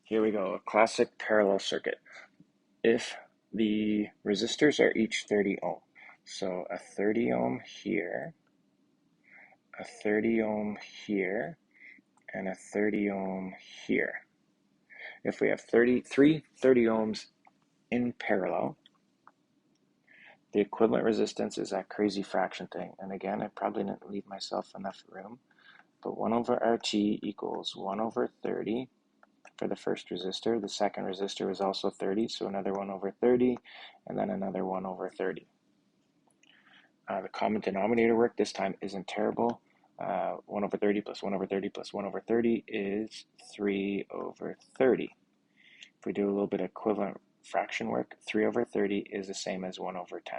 Here we go, a classic parallel circuit. If the resistors are each 30 ohm, so a 30 ohm here, a 30 ohm here, and a 30 ohm here. If we have 30 ohms in parallel, the equivalent resistance is that crazy fraction thing. And again, I probably didn't leave myself enough room, but 1 over RT equals 1 over 30 for the first resistor. The second resistor was also 30, so another 1 over 30, and then another 1 over 30. The common denominator work this time isn't terrible. 1 over 30 plus 1 over 30 plus 1 over 30 is 3 over 30. If we do a little bit of equivalent fraction work, 3 over 30 is the same as 1 over 10.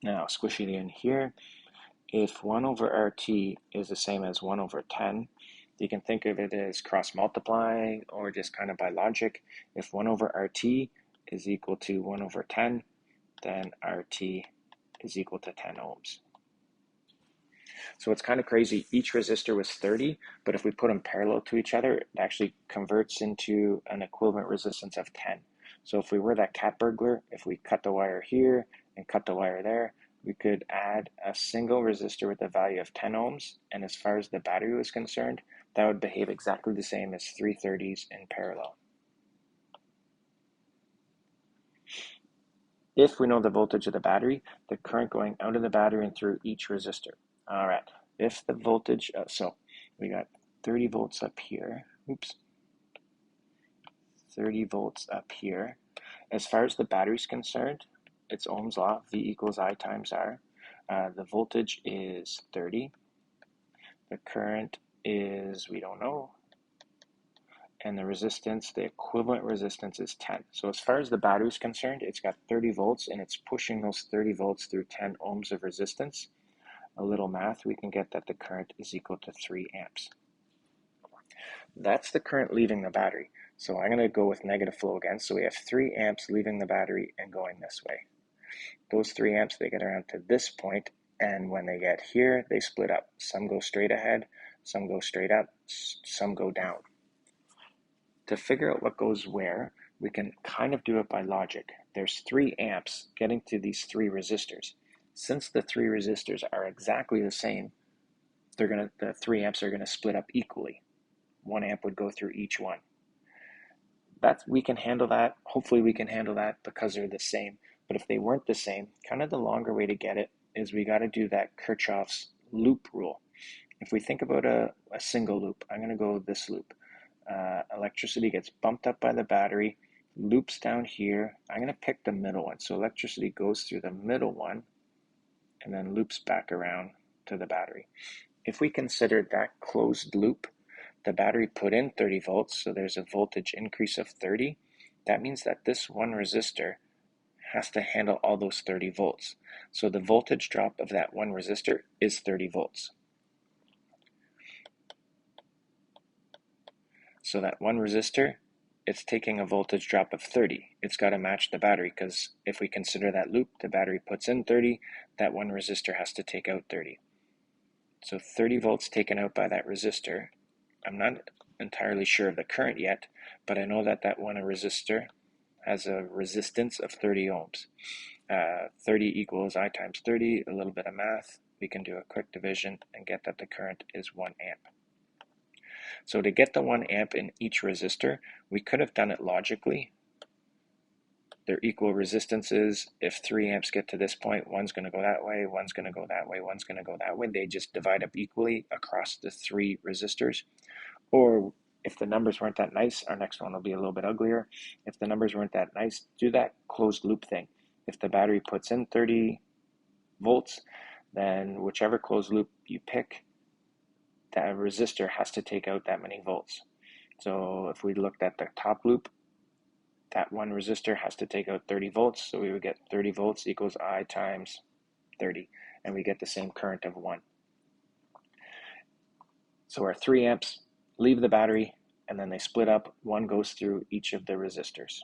Now, squishing it in here, if 1 over RT is the same as 1 over 10, you can think of it as cross multiply or just kind of by logic. If 1 over RT is equal to 1 over 10, then RT is equal to 10 ohms. So it's kind of crazy. Each resistor was 30, but if we put them parallel to each other, it actually converts into an equivalent resistance of 10. So if we were that cat burglar, if we cut the wire here and cut the wire there, we could add a single resistor with a value of 10 ohms, and as far as the battery was concerned, that would behave exactly the same as 3 30s in parallel. If we know the voltage of the battery, the current going out of the battery and through each resistor. All right, if the voltage, so we got 30 volts up here, 30 volts up here. As far as the battery's concerned, it's Ohm's law, V equals I times R. The voltage is 30. The current is, we don't know. And the resistance, the equivalent resistance is 10. So as far as the battery is concerned, it's got 30 volts and it's pushing those 30 volts through 10 ohms of resistance. A little math, we can get that the current is equal to 3 amps. That's the current leaving the battery. So I'm going to go with negative flow again. So we have 3 amps leaving the battery and going this way. Those 3 amps, they get around to this point, and when they get here, they split up. Some go straight ahead, some go straight up, some go down. To figure out what goes where, we can kind of do it by logic. There's 3 amps getting to these 3 resistors. Since the 3 resistors are exactly the same, the 3 amps are going to split up equally. 1 amp would go through each one. We can handle that. Hopefully we can handle that because they're the same. But if they weren't the same, kind of the longer way to get it is we got to do that Kirchhoff's loop rule. If we think about a single loop, I'm going to go this loop. Electricity gets bumped up by the battery, loops down here. I'm going to pick the middle one. So electricity goes through the middle one and then loops back around to the battery. If we consider that closed loop, the battery put in 30 volts, so there's a voltage increase of 30. That means that this one resistor has to handle all those 30 volts. So the voltage drop of that one resistor is 30 volts. So that one resistor, it's taking a voltage drop of 30. It's got to match the battery because if we consider that loop, the battery puts in 30, that one resistor has to take out 30. So 30 volts taken out by that resistor. I'm not entirely sure of the current yet, but I know that that one resistor has a resistance of 30 ohms. 30 equals I times 30, a little bit of math. We can do a quick division and get that the current is 1 amp. So to get the 1 amp in each resistor, we could have done it logically. They're equal resistances. If 3 amps get to this point, one's going to go that way, one's going to go that way, one's going to go that way. They just divide up equally across the 3 resistors. Or if the numbers weren't that nice, our next one will be a little bit uglier. If the numbers weren't that nice, do that closed loop thing. If the battery puts in 30 volts, then whichever closed loop you pick, that resistor has to take out that many volts. So if we looked at the top loop, that one resistor has to take out 30 volts, so we would get 30 volts equals I times 30, and we get the same current of 1. So our 3 amps leave the battery, and then they split up. 1 goes through each of the resistors.